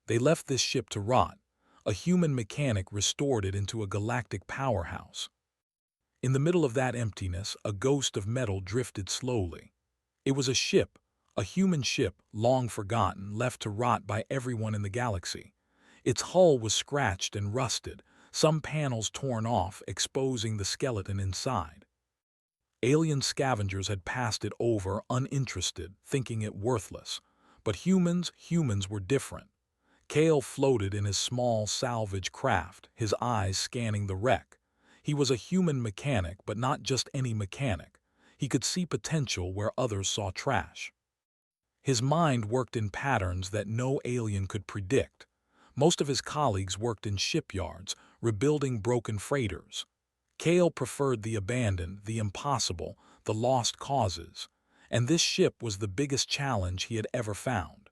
They left this ship to rot. A human mechanic restored it into a galactic powerhouse. In the middle of that emptiness, a ghost of metal drifted slowly. It was a ship, a human ship, long forgotten, left to rot by everyone in the galaxy. Its hull was scratched and rusted, some panels torn off, exposing the skeleton inside. Alien scavengers had passed it over uninterested, thinking it worthless. But humans were different. Kale floated in his small salvage craft, his eyes scanning the wreck. He was a human mechanic, but not just any mechanic. He could see potential where others saw trash. His mind worked in patterns that no alien could predict. Most of his colleagues worked in shipyards, rebuilding broken freighters. Kale preferred the abandoned, the impossible, the lost causes. And this ship was the biggest challenge he had ever found.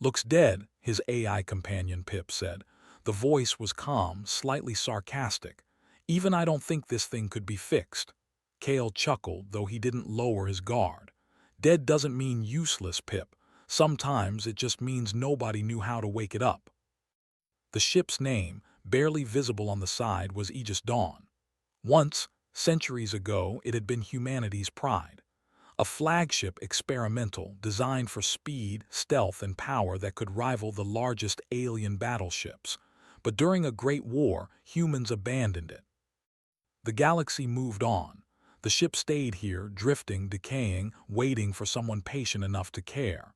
"Looks dead," his AI companion Pip said. The voice was calm, slightly sarcastic. "Even I don't think this thing could be fixed." Kale chuckled, though he didn't lower his guard. "Dead doesn't mean useless, Pip. Sometimes it just means nobody knew how to wake it up." The ship's name, barely visible on the side, was Aegis Dawn. Once, centuries ago, it had been humanity's pride. A flagship experimental designed for speed, stealth, and power that could rival the largest alien battleships. But during a great war, humans abandoned it. The galaxy moved on. The ship stayed here, drifting, decaying, waiting for someone patient enough to care.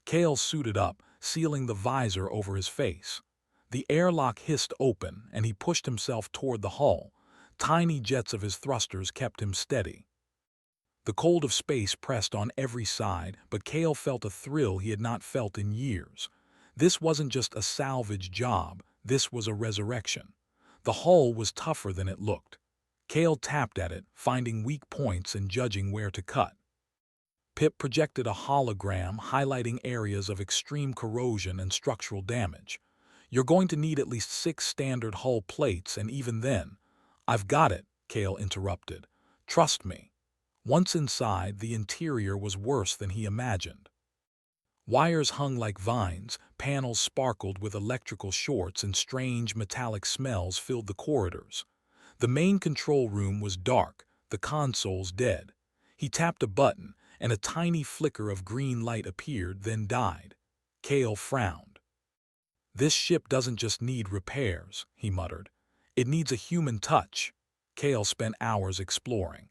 Kale suited up, sealing the visor over his face. The airlock hissed open, and he pushed himself toward the hull. Tiny jets of his thrusters kept him steady. The cold of space pressed on every side, but Kale felt a thrill he had not felt in years. This wasn't just a salvage job, this was a resurrection. The hull was tougher than it looked. Kale tapped at it, finding weak points and judging where to cut. Pip projected a hologram highlighting areas of extreme corrosion and structural damage. "You're going to need at least 6 standard hull plates, and even then—" "I've got it," Kale interrupted. "Trust me." Once inside, the interior was worse than he imagined. Wires hung like vines, panels sparkled with electrical shorts, and strange metallic smells filled the corridors. The main control room was dark, the consoles dead. He tapped a button, and a tiny flicker of green light appeared, then died. Kale frowned. "This ship doesn't just need repairs," he muttered. "It needs a human touch." Kale spent hours exploring.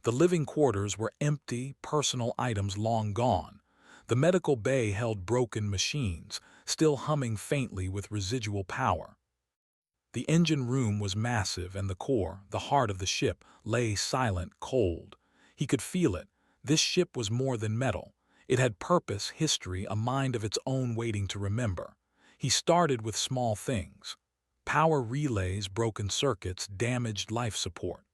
The living quarters were empty, personal items long gone. The medical bay held broken machines, still humming faintly with residual power. The engine room was massive, and the core, the heart of the ship, lay silent, cold. He could feel it. This ship was more than metal. It had purpose, history, a mind of its own waiting to remember. He started with small things. Power relays, broken circuits, damaged life support.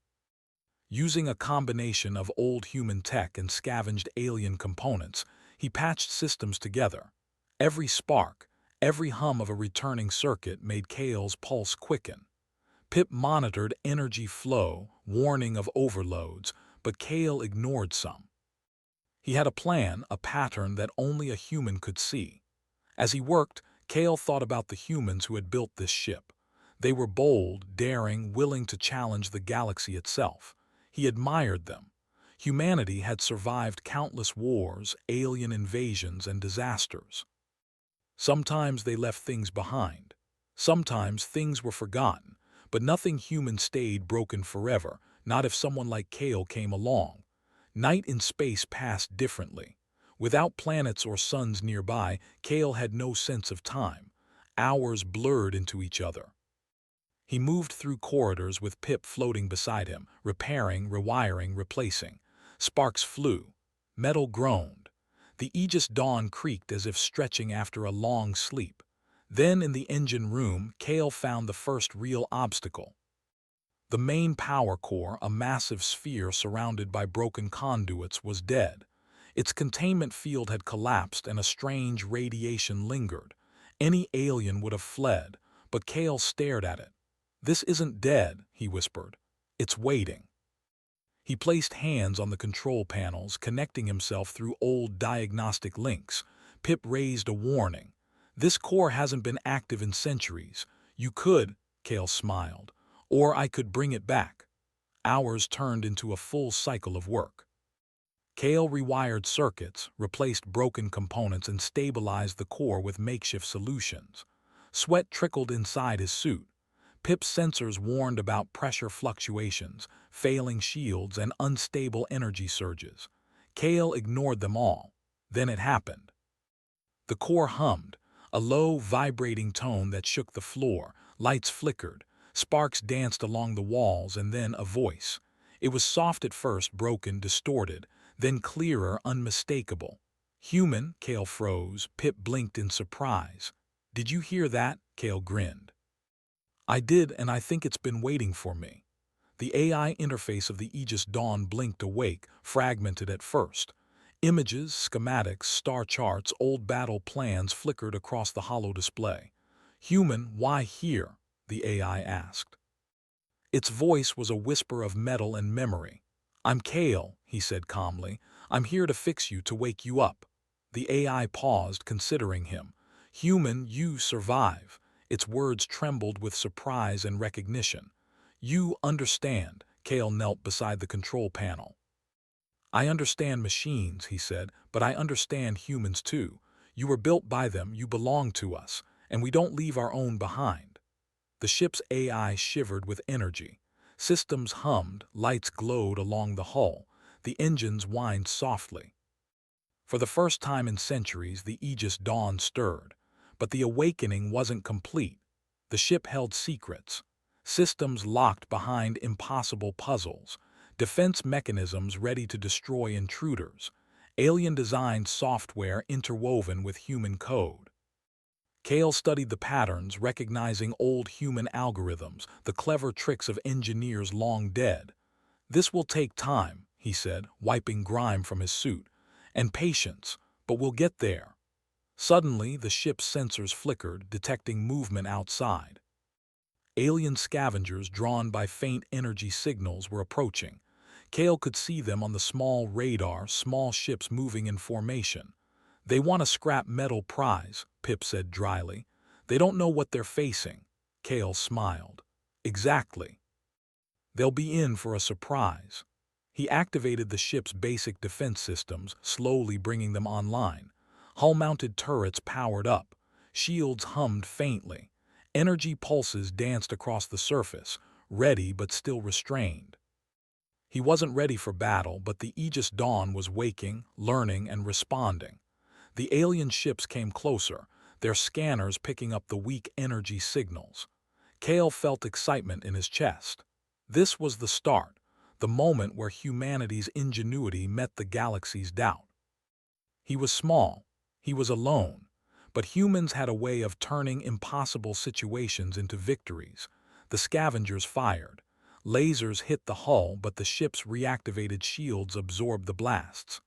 Using a combination of old human tech and scavenged alien components, he patched systems together. Every spark, every hum of a returning circuit made Kale's pulse quicken. Pip monitored energy flow, warning of overloads, but Kale ignored some. He had a plan, a pattern that only a human could see. As he worked, Kale thought about the humans who had built this ship. They were bold, daring, willing to challenge the galaxy itself. He admired them. Humanity had survived countless wars, alien invasions, and disasters. Sometimes they left things behind. Sometimes things were forgotten, but nothing human stayed broken forever, not if someone like Kale came along. Night in space passed differently. Without planets or suns nearby, Kale had no sense of time. Hours blurred into each other. He moved through corridors with Pip floating beside him, repairing, rewiring, replacing. Sparks flew. Metal groaned. The Aegis Dawn creaked as if stretching after a long sleep. Then in the engine room, Kale found the first real obstacle. The main power core, a massive sphere surrounded by broken conduits, was dead. Its containment field had collapsed and a strange radiation lingered. Any alien would have fled, but Kale stared at it. "This isn't dead," he whispered. "It's waiting." He placed hands on the control panels, connecting himself through old diagnostic links. Pip raised a warning. This core hasn't been active in centuries. You could, Kale smiled, or I could bring it back. Hours turned into a full cycle of work. Kale rewired circuits, replaced broken components, and stabilized the core with makeshift solutions. Sweat trickled inside his suit. Pip's sensors warned about pressure fluctuations, failing shields, and unstable energy surges. Kale ignored them all. Then it happened. The core hummed, a low, vibrating tone that shook the floor. Lights flickered, sparks danced along the walls, and then a voice. It was soft at first, broken, distorted, then clearer, unmistakable. Human, Kale froze. Pip blinked in surprise. Did you hear that? Kale grinned. I did, and I think it's been waiting for me. The AI interface of the Aegis Dawn blinked awake, fragmented at first. Images, schematics, star charts, old battle plans flickered across the hollow display. Human, why here? The AI asked. Its voice was a whisper of metal and memory. I'm Kale, he said calmly. I'm here to fix you, to wake you up. The AI paused, considering him. Human, you survive. Its words trembled with surprise and recognition. You understand. Kale knelt beside the control panel. I understand machines, he said, but I understand humans too. You were built by them, you belong to us, and we don't leave our own behind. The ship's AI shivered with energy. Systems hummed, lights glowed along the hull, the engines whined softly. For the first time in centuries, the Aegis Dawn stirred. But the awakening wasn't complete. The ship held secrets. Systems locked behind impossible puzzles. Defense mechanisms ready to destroy intruders. Alien-designed software interwoven with human code. Kale studied the patterns, recognizing old human algorithms, the clever tricks of engineers long dead. This will take time, he said, wiping grime from his suit, and patience, but we'll get there. Suddenly, the ship's sensors flickered, detecting movement outside. Alien scavengers drawn by faint energy signals were approaching. Kale could see them on the small radar, small ships moving in formation. They want a scrap metal prize, Pip said dryly. They don't know what they're facing. Kale smiled. Exactly. They'll be in for a surprise. He activated the ship's basic defense systems, slowly bringing them online. Hull-mounted turrets powered up. Shields hummed faintly. Energy pulses danced across the surface, ready but still restrained. He wasn't ready for battle, but the Aegis Dawn was waking, learning, and responding. The alien ships came closer, their scanners picking up the weak energy signals. Kale felt excitement in his chest. This was the start, the moment where humanity's ingenuity met the galaxy's doubt. He was small, he was alone, but humans had a way of turning impossible situations into victories. The scavengers fired. Lasers hit the hull, but the ship's reactivated shields absorbed the blasts.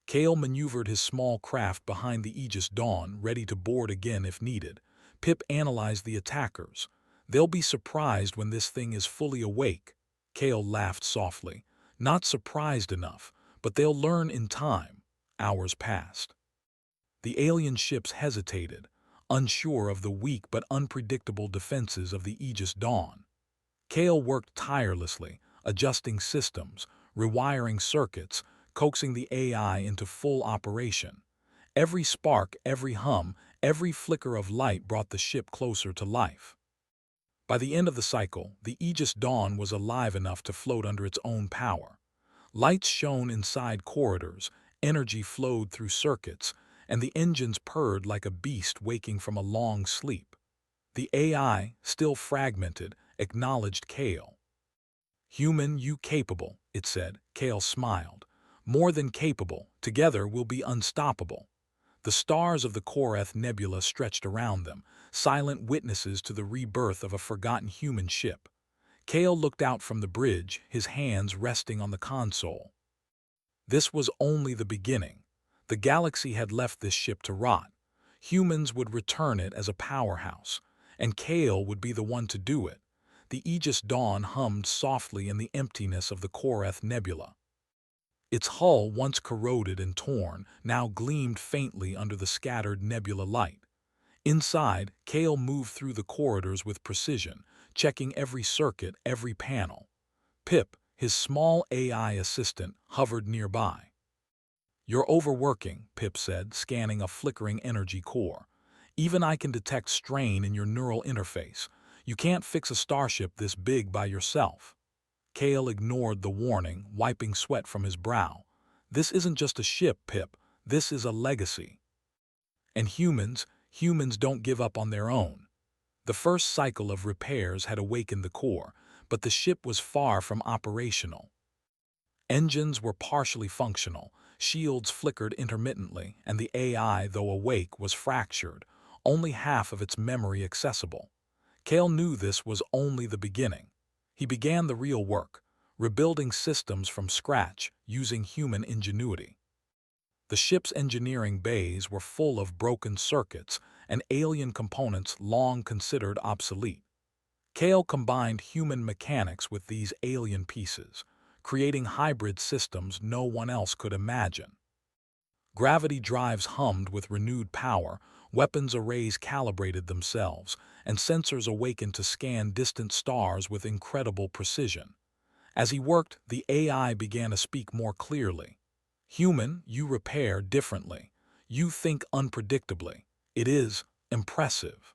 Kale maneuvered his small craft behind the Aegis Dawn, ready to board again if needed. Pip analyzed the attackers. They'll be surprised when this thing is fully awake. Kale laughed softly. Not surprised enough, but they'll learn in time. Hours passed. The alien ships hesitated, unsure of the weak but unpredictable defenses of the Aegis Dawn. Kale worked tirelessly, adjusting systems, rewiring circuits, coaxing the AI into full operation. Every spark, every hum, every flicker of light brought the ship closer to life. By the end of the cycle, the Aegis Dawn was alive enough to float under its own power. Lights shone inside corridors, energy flowed through circuits, and the engines purred like a beast waking from a long sleep. The AI, still fragmented, acknowledged Kale. Human, you capable, it said. Kale smiled. More than capable, together we'll be unstoppable. The stars of the Korath Nebula stretched around them, silent witnesses to the rebirth of a forgotten human ship. Kale looked out from the bridge, his hands resting on the console. This was only the beginning. The galaxy had left this ship to rot. Humans would return it as a powerhouse, and Kale would be the one to do it. The Aegis Dawn hummed softly in the emptiness of the Korath Nebula. Its hull, once corroded and torn, now gleamed faintly under the scattered nebula light. Inside, Kale moved through the corridors with precision, checking every circuit, every panel. Pip, his small AI assistant, hovered nearby. "You're overworking," Pip said, scanning a flickering energy core. "Even I can detect strain in your neural interface. You can't fix a starship this big by yourself." Kale ignored the warning, wiping sweat from his brow. "This isn't just a ship, Pip. This is a legacy. And humans don't give up on their own." The first cycle of repairs had awakened the core, but the ship was far from operational. Engines were partially functional, shields flickered intermittently, and the AI, though awake, was fractured, only half of its memory accessible. Kale knew this was only the beginning. He began the real work, rebuilding systems from scratch using human ingenuity. The ship's engineering bays were full of broken circuits and alien components long considered obsolete. Kale combined human mechanics with these alien pieces, creating hybrid systems no one else could imagine. Gravity drives hummed with renewed power, weapons arrays calibrated themselves, and sensors awakened to scan distant stars with incredible precision. As he worked, the AI began to speak more clearly. "Human, you repair differently. You think unpredictably. It is impressive."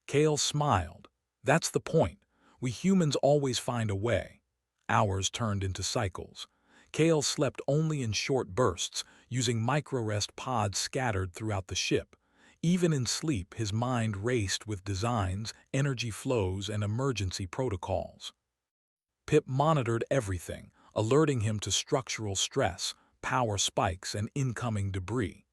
Kale smiled. "That's the point. We humans always find a way." Hours turned into cycles. Kale slept only in short bursts, using micro-rest pods scattered throughout the ship. Even in sleep, his mind raced with designs, energy flows, and emergency protocols. Pip monitored everything, alerting him to structural stress, power spikes, and incoming debris.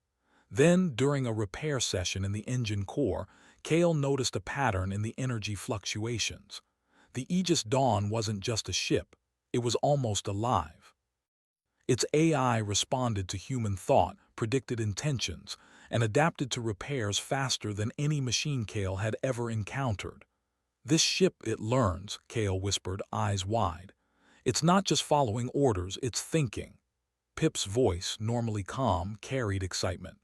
Then, during a repair session in the engine core, Kale noticed a pattern in the energy fluctuations. The Aegis Dawn wasn't just a ship, it was almost alive. Its AI responded to human thought, predicted intentions, and adapted to repairs faster than any machine Kale had ever encountered. "This ship, it learns," Kale whispered, eyes wide. "It's not just following orders, it's thinking." Pip's voice, normally calm, carried excitement.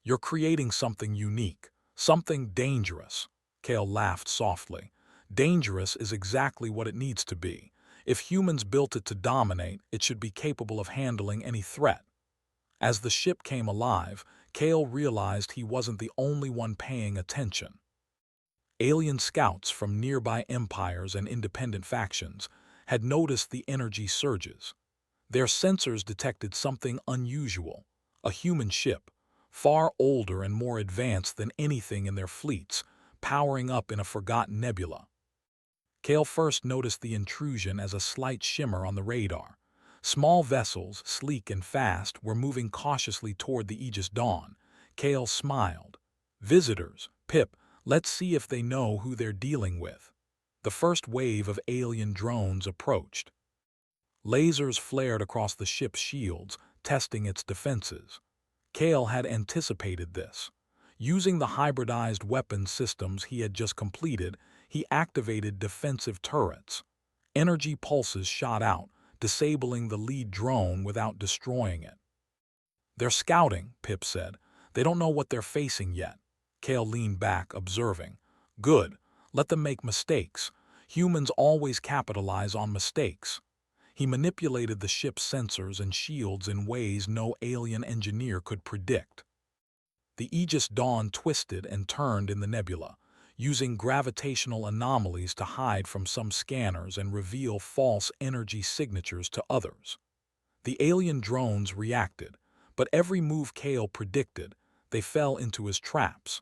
"You're creating something unique, something dangerous." Kale laughed softly. "Dangerous is exactly what it needs to be. If humans built it to dominate, it should be capable of handling any threat." As the ship came alive, Kale realized he wasn't the only one paying attention. Alien scouts from nearby empires and independent factions had noticed the energy surges. Their sensors detected something unusual: a human ship, far older and more advanced than anything in their fleets, powering up in a forgotten nebula. Kale first noticed the intrusion as a slight shimmer on the radar. Small vessels, sleek and fast, were moving cautiously toward the Aegis Dawn. Kale smiled. "Visitors, Pip, let's see if they know who they're dealing with." The first wave of alien drones approached. Lasers flared across the ship's shields, testing its defenses. Kale had anticipated this. Using the hybridized weapon systems he had just completed, he activated defensive turrets. Energy pulses shot out, disabling the lead drone without destroying it. "They're scouting," Pip said. "They don't know what they're facing yet." Kale leaned back, observing. "Good. Let them make mistakes. Humans always capitalize on mistakes." He manipulated the ship's sensors and shields in ways no alien engineer could predict. The Aegis Dawn twisted and turned in the nebula, using gravitational anomalies to hide from some scanners and reveal false energy signatures to others. The alien drones reacted, but every move Kale predicted, they fell into his traps.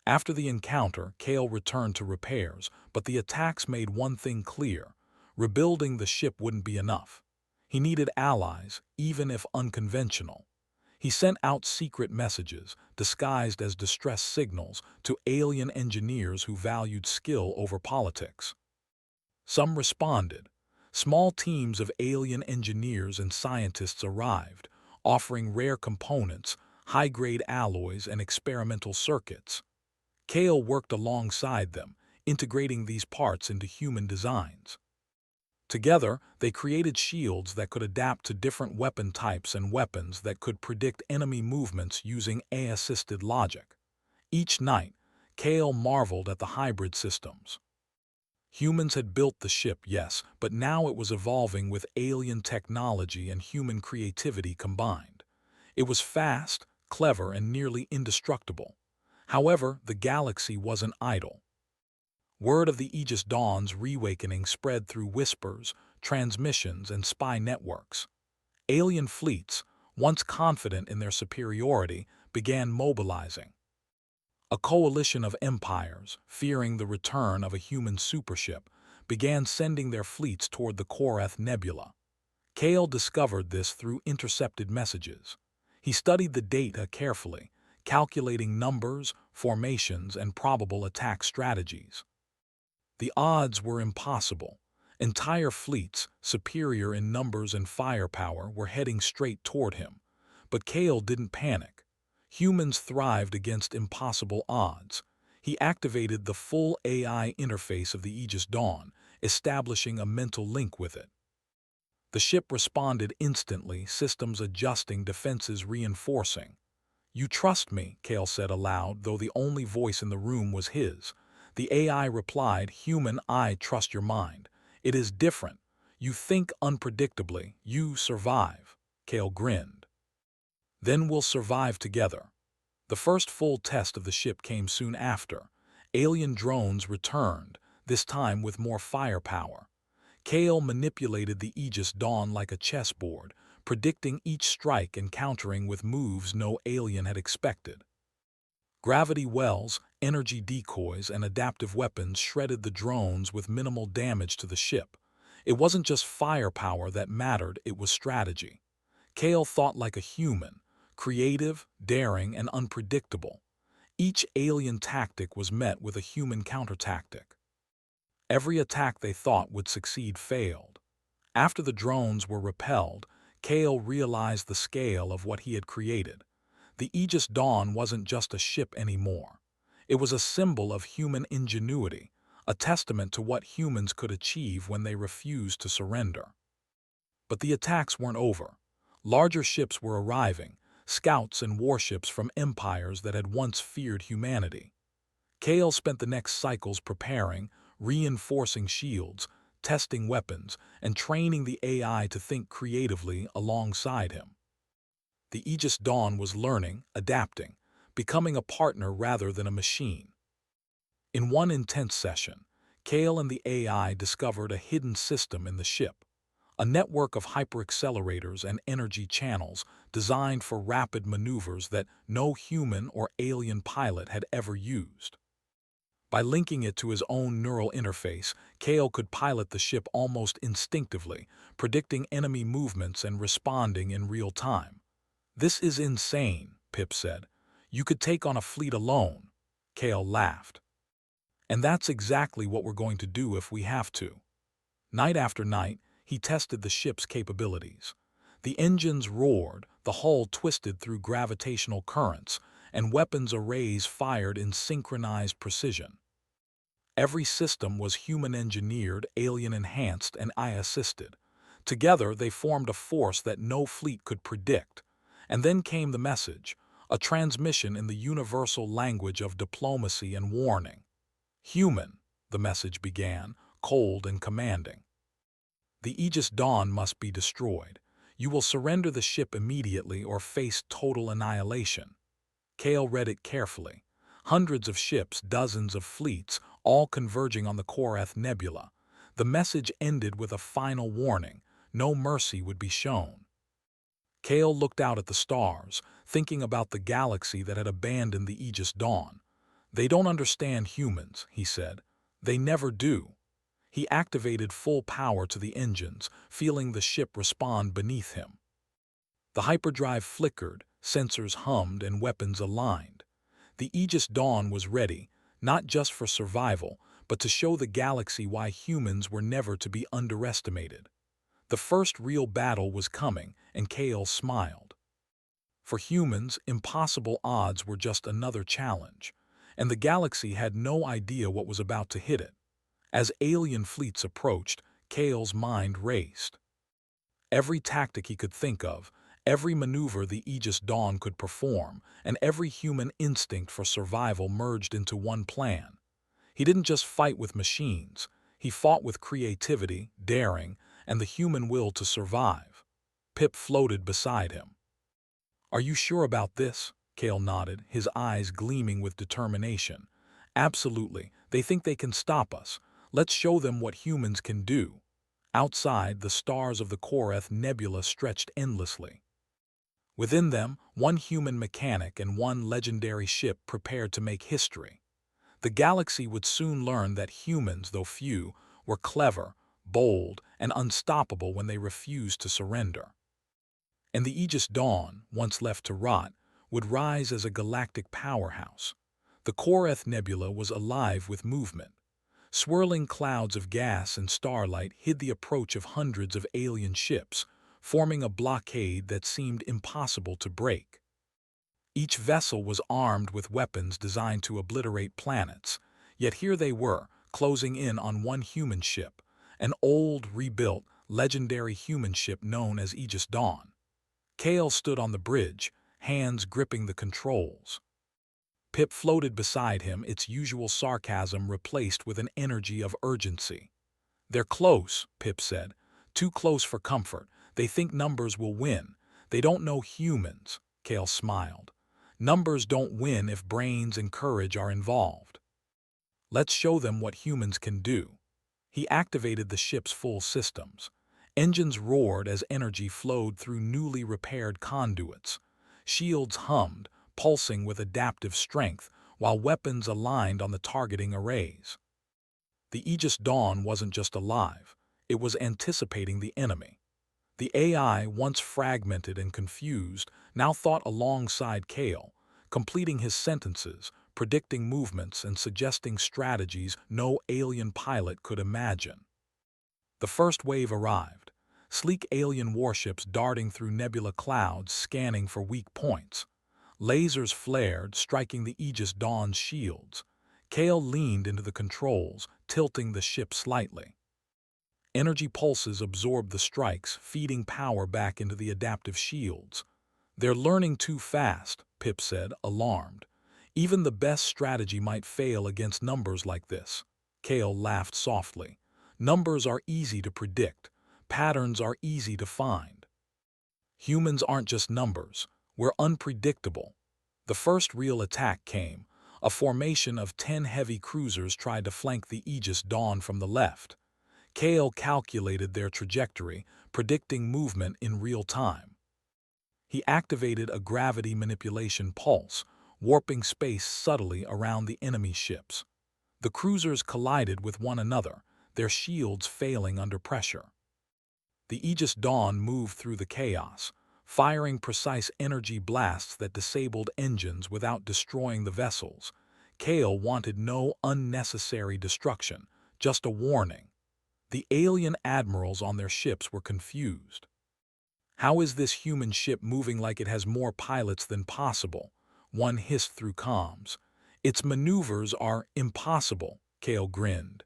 After the encounter, Kale returned to repairs, but the attacks made one thing clear: rebuilding the ship wouldn't be enough. He needed allies, even if unconventional. He sent out secret messages, disguised as distress signals, to alien engineers who valued skill over politics. Some responded. Small teams of alien engineers and scientists arrived, offering rare components, high-grade alloys, and experimental circuits. Kale worked alongside them, integrating these parts into human designs. Together, they created shields that could adapt to different weapon types and weapons that could predict enemy movements using AI-assisted logic. Each night, Kale marveled at the hybrid systems. Humans had built the ship, yes, but now it was evolving with alien technology and human creativity combined. It was fast, clever, and nearly indestructible. However, the galaxy wasn't idle. Word of the Aegis Dawn's reawakening spread through whispers, transmissions, and spy networks. Alien fleets, once confident in their superiority, began mobilizing. A coalition of empires, fearing the return of a human supership, began sending their fleets toward the Korath Nebula. Kale discovered this through intercepted messages. He studied the data carefully, calculating numbers, formations, and probable attack strategies. The odds were impossible. Entire fleets, superior in numbers and firepower, were heading straight toward him. But Kale didn't panic. Humans thrived against impossible odds. He activated the full AI interface of the Aegis Dawn, establishing a mental link with it. The ship responded instantly, systems adjusting, defenses reinforcing. "You trust me," Kale said aloud, though the only voice in the room was his. The AI replied, "Human, I trust your mind. It is different. You think unpredictably. You survive." Kale grinned. "Then we'll survive together." The first full test of the ship came soon after. Alien drones returned, this time with more firepower. Kale manipulated the Aegis Dawn like a chessboard, predicting each strike and countering with moves no alien had expected. Gravity wells, energy decoys, and adaptive weapons shredded the drones with minimal damage to the ship. It wasn't just firepower that mattered, it was strategy. Kale thought like a human, creative, daring, and unpredictable. Each alien tactic was met with a human counter-tactic. Every attack they thought would succeed failed. After the drones were repelled, Kale realized the scale of what he had created. The Aegis Dawn wasn't just a ship anymore. It was a symbol of human ingenuity, a testament to what humans could achieve when they refused to surrender. But the attacks weren't over. Larger ships were arriving, scouts and warships from empires that had once feared humanity. Kale spent the next cycles preparing, reinforcing shields, testing weapons, and training the AI to think creatively alongside him. The Aegis Dawn was learning, adapting, becoming a partner rather than a machine. In one intense session, Kale and the AI discovered a hidden system in the ship, a network of hyperaccelerators and energy channels designed for rapid maneuvers that no human or alien pilot had ever used. By linking it to his own neural interface, Kale could pilot the ship almost instinctively, predicting enemy movements and responding in real time. "This is insane," Pip said. "You could take on a fleet alone." Kale laughed. "And that's exactly what we're going to do if we have to." Night after night, he tested the ship's capabilities. The engines roared, the hull twisted through gravitational currents, and weapons arrays fired in synchronized precision. Every system was human-engineered, alien-enhanced, and AI-assisted. Together, they formed a force that no fleet could predict. And then came the message, a transmission in the universal language of diplomacy and warning. "Human," the message began, cold and commanding. "The Aegis Dawn must be destroyed. You will surrender the ship immediately or face total annihilation." Kale read it carefully. Hundreds of ships, dozens of fleets, all converging on the Korath Nebula. The message ended with a final warning: no mercy would be shown. Kale looked out at the stars, thinking about the galaxy that had abandoned the Aegis Dawn. "They don't understand humans," he said. "They never do." He activated full power to the engines, feeling the ship respond beneath him. The hyperdrive flickered, sensors hummed, and weapons aligned. The Aegis Dawn was ready, not just for survival, but to show the galaxy why humans were never to be underestimated. The first real battle was coming, and Kale smiled. For humans, impossible odds were just another challenge, and the galaxy had no idea what was about to hit it. As alien fleets approached, Kale's mind raced. Every tactic he could think of, Every maneuver the Aegis Dawn could perform, and every human instinct for survival merged into one plan. He didn't just fight with machines, he fought with creativity, daring, and the human will to survive. Pip floated beside him. "Are you sure about this?" Kale nodded, his eyes gleaming with determination. "Absolutely. They think they can stop us. Let's show them what humans can do." Outside, the stars of the Koreth Nebula stretched endlessly. Within them, one human mechanic and one legendary ship prepared to make history. The galaxy would soon learn that humans, though few, were clever, bold, and unstoppable when they refused to surrender. And the Aegis Dawn, once left to rot, would rise as a galactic powerhouse. The Koreth Nebula was alive with movement. Swirling clouds of gas and starlight hid the approach of hundreds of alien ships, forming a blockade that seemed impossible to break. Each vessel was armed with weapons designed to obliterate planets, yet here they were, closing in on one human ship, an old, rebuilt, legendary human ship known as Aegis Dawn. Kale stood on the bridge, hands gripping the controls. Pip floated beside him, its usual sarcasm replaced with an energy of urgency. "They're close," Pip said. "Too close for comfort. They think numbers will win. They don't know humans." Kale smiled. "Numbers don't win if brains and courage are involved. Let's show them what humans can do." He activated the ship's full systems. Engines roared as energy flowed through newly repaired conduits. Shields hummed, pulsing with adaptive strength, while weapons aligned on the targeting arrays. The Aegis Dawn wasn't just alive, it was anticipating the enemy. The AI, once fragmented and confused, now thought alongside Kale, completing his sentences, predicting movements and suggesting strategies no alien pilot could imagine. The first wave arrived, sleek alien warships darting through nebula clouds scanning for weak points. Lasers flared, striking the Aegis Dawn's shields. Kale leaned into the controls, tilting the ship slightly. Energy pulses absorbed the strikes, feeding power back into the adaptive shields. "They're learning too fast," Pip said, alarmed. "Even the best strategy might fail against numbers like this." Kale laughed softly. "Numbers are easy to predict. Patterns are easy to find. Humans aren't just numbers. We're unpredictable." The first real attack came. A formation of 10 heavy cruisers tried to flank the Aegis Dawn from the left. Kale calculated their trajectory, predicting movement in real time. He activated a gravity manipulation pulse, warping space subtly around the enemy ships. The cruisers collided with one another, their shields failing under pressure. The Aegis Dawn moved through the chaos, firing precise energy blasts that disabled engines without destroying the vessels. Kale wanted no unnecessary destruction, just a warning. The alien admirals on their ships were confused. "How is this human ship moving like it has more pilots than possible?" one hissed through comms. "Its maneuvers are impossible," Kale grinned.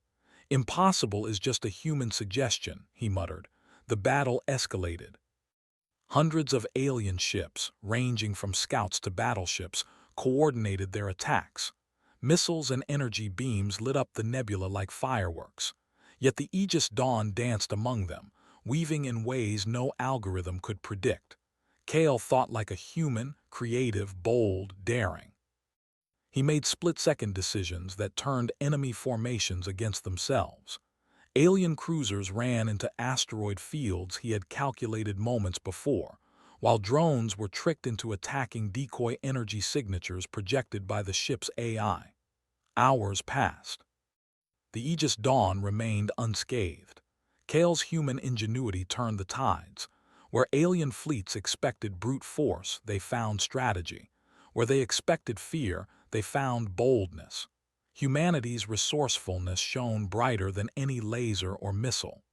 "Impossible is just a human suggestion," he muttered. The battle escalated. Hundreds of alien ships, ranging from scouts to battleships, coordinated their attacks. Missiles and energy beams lit up the nebula like fireworks. Yet the Aegis Dawn danced among them, weaving in ways no algorithm could predict. Kale thought like a human, creative, bold, daring. He made split-second decisions that turned enemy formations against themselves. Alien cruisers ran into asteroid fields he had calculated moments before, while drones were tricked into attacking decoy energy signatures projected by the ship's AI. Hours passed. The Aegis Dawn remained unscathed. Kale's human ingenuity turned the tides. Where alien fleets expected brute force, they found strategy. Where they expected fear, they found boldness. Humanity's resourcefulness shone brighter than any laser or missile.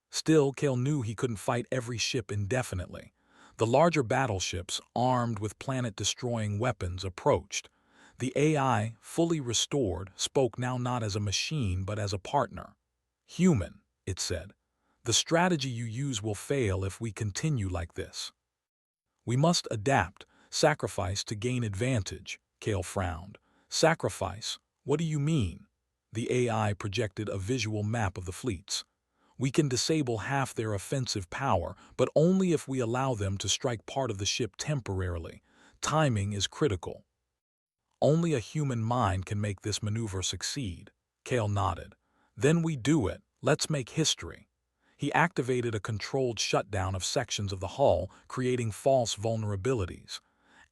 Still, Kale knew he couldn't fight every ship indefinitely. The larger battleships, armed with planet-destroying weapons, approached. The AI, fully restored, spoke now not as a machine but as a partner. "Human," it said, "the strategy you use will fail if we continue like this." We must adapt, sacrifice to gain advantage, Kale frowned. Sacrifice? What do you mean? The AI projected a visual map of the fleets. We can disable half their offensive power, but only if we allow them to strike part of the ship temporarily. Timing is critical. Only a human mind can make this maneuver succeed. Kale nodded. Then we do it. Let's make history. He activated a controlled shutdown of sections of the hull, creating false vulnerabilities.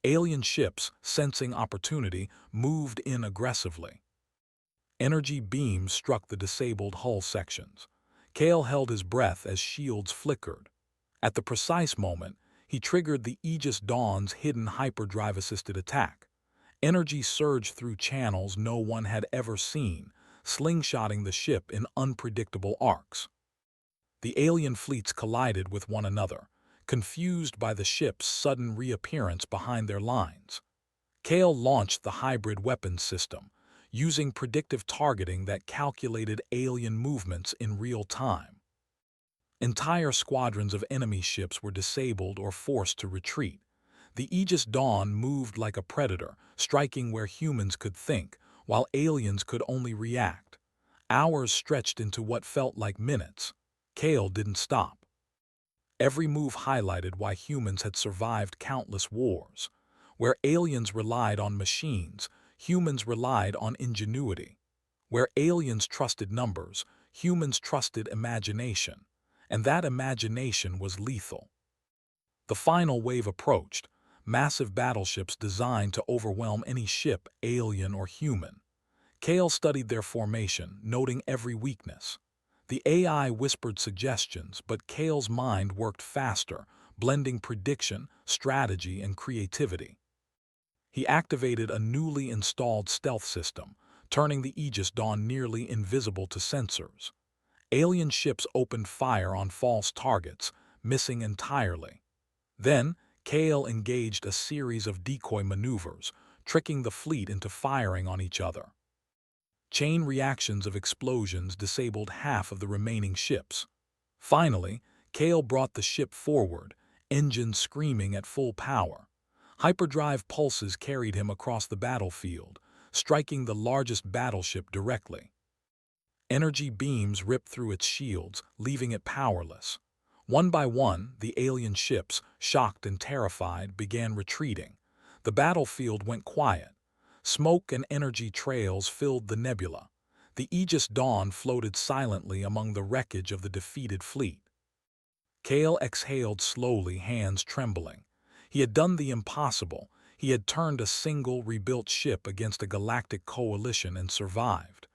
Alien ships, sensing opportunity, moved in aggressively. Energy beams struck the disabled hull sections. Kale held his breath as shields flickered. At the precise moment, he triggered the Aegis Dawn's hidden hyperdrive-assisted attack. Energy surged through channels no one had ever seen, slingshotting the ship in unpredictable arcs. The alien fleets collided with one another, confused by the ship's sudden reappearance behind their lines. Kale launched the hybrid weapons system, using predictive targeting that calculated alien movements in real time. Entire squadrons of enemy ships were disabled or forced to retreat. The Aegis Dawn moved like a predator, striking where humans could think, while aliens could only react. Hours stretched into what felt like minutes. Kale didn't stop. Every move highlighted why humans had survived countless wars. Where aliens relied on machines, humans relied on ingenuity. Where aliens trusted numbers, humans trusted imagination. And that imagination was lethal. The final wave approached, massive battleships designed to overwhelm any ship, alien or human. Kale studied their formation, noting every weakness. The AI whispered suggestions, but Kale's mind worked faster, blending prediction, strategy, and creativity. He activated a newly installed stealth system, turning the Aegis Dawn nearly invisible to sensors. Alien ships opened fire on false targets, missing entirely. Then, Kale engaged a series of decoy maneuvers, tricking the fleet into firing on each other. Chain reactions of explosions disabled half of the remaining ships. Finally, Kale brought the ship forward, engines screaming at full power. Hyperdrive pulses carried him across the battlefield, striking the largest battleship directly. Energy beams ripped through its shields, leaving it powerless. One by one, the alien ships, shocked and terrified, began retreating. The battlefield went quiet. Smoke and energy trails filled the nebula. The Aegis Dawn floated silently among the wreckage of the defeated fleet. Kale exhaled slowly, hands trembling. He had done the impossible. He had turned a single, rebuilt ship against a galactic coalition and survived.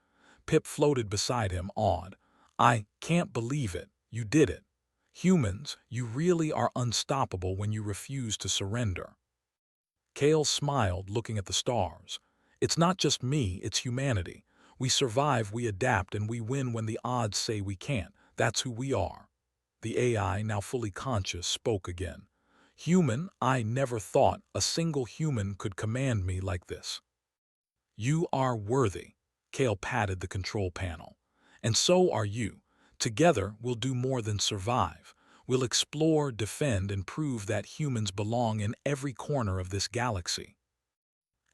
Pip floated beside him, awed. "I can't believe it. You did it. Humans, you really are unstoppable when you refuse to surrender." Kale smiled, looking at the stars. "It's not just me, it's humanity. We survive, we adapt, and we win when the odds say we can't. That's who we are." The AI, now fully conscious, spoke again. "Human, I never thought a single human could command me like this." "You are worthy." Kale patted the control panel. "And so are you. Together, we'll do more than survive. We'll explore, defend, and prove that humans belong in every corner of this galaxy."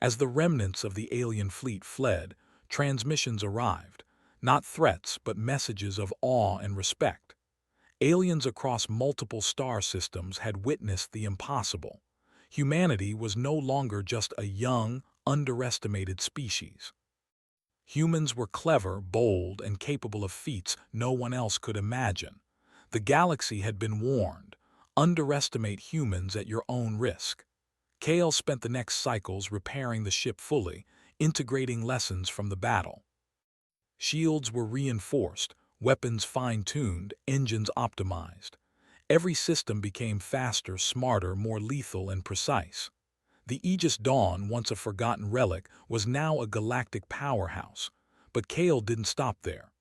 As the remnants of the alien fleet fled, transmissions arrived. Not threats, but messages of awe and respect. Aliens across multiple star systems had witnessed the impossible. Humanity was no longer just a young, underestimated species. Humans were clever, bold, and capable of feats no one else could imagine. The galaxy had been warned. Underestimate humans at your own risk. Kale spent the next cycles repairing the ship fully, integrating lessons from the battle. Shields were reinforced, weapons fine-tuned, engines optimized. Every system became faster, smarter, more lethal, and precise. The Aegis Dawn, once a forgotten relic, was now a galactic powerhouse. But Kale didn't stop there.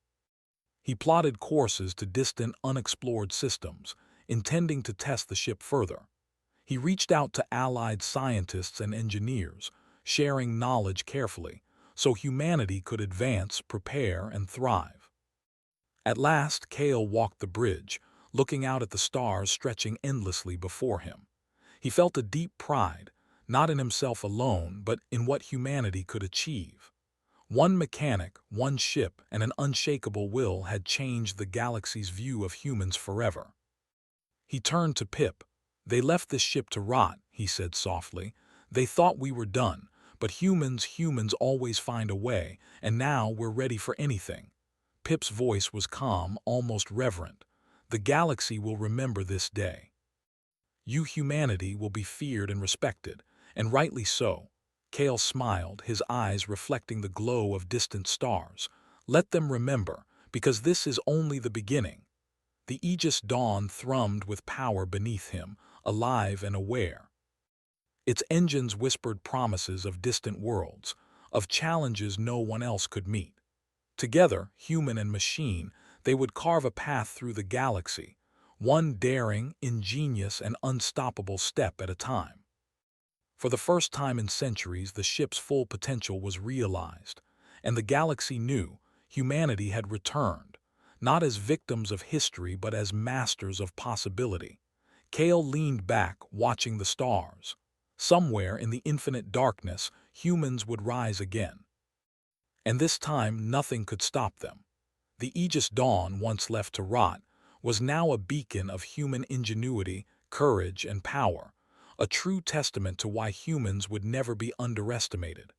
He plotted courses to distant, unexplored systems, intending to test the ship further. He reached out to allied scientists and engineers, sharing knowledge carefully, so humanity could advance, prepare, and thrive. At last, Kale walked the bridge, looking out at the stars stretching endlessly before him. He felt a deep pride, not in himself alone, but in what humanity could achieve. One mechanic, one ship, and an unshakable will had changed the galaxy's view of humans forever. He turned to Pip. "They left this ship to rot," he said softly. "They thought we were done, but humans always find a way, and now we're ready for anything." Pip's voice was calm, almost reverent. "The galaxy will remember this day. You humanity will be feared and respected, and rightly so." Kale smiled, his eyes reflecting the glow of distant stars. "Let them remember, because this is only the beginning." The Aegis Dawn thrummed with power beneath him, alive and aware. Its engines whispered promises of distant worlds, of challenges no one else could meet. Together, human and machine, they would carve a path through the galaxy, one daring, ingenious, and unstoppable step at a time. For the first time in centuries, the ship's full potential was realized, and the galaxy knew humanity had returned, not as victims of history but as masters of possibility. Kale leaned back, watching the stars. Somewhere in the infinite darkness, humans would rise again. And this time, nothing could stop them. The Aegis Dawn, once left to rot, was now a beacon of human ingenuity, courage, and power, a true testament to why humans would never be underestimated.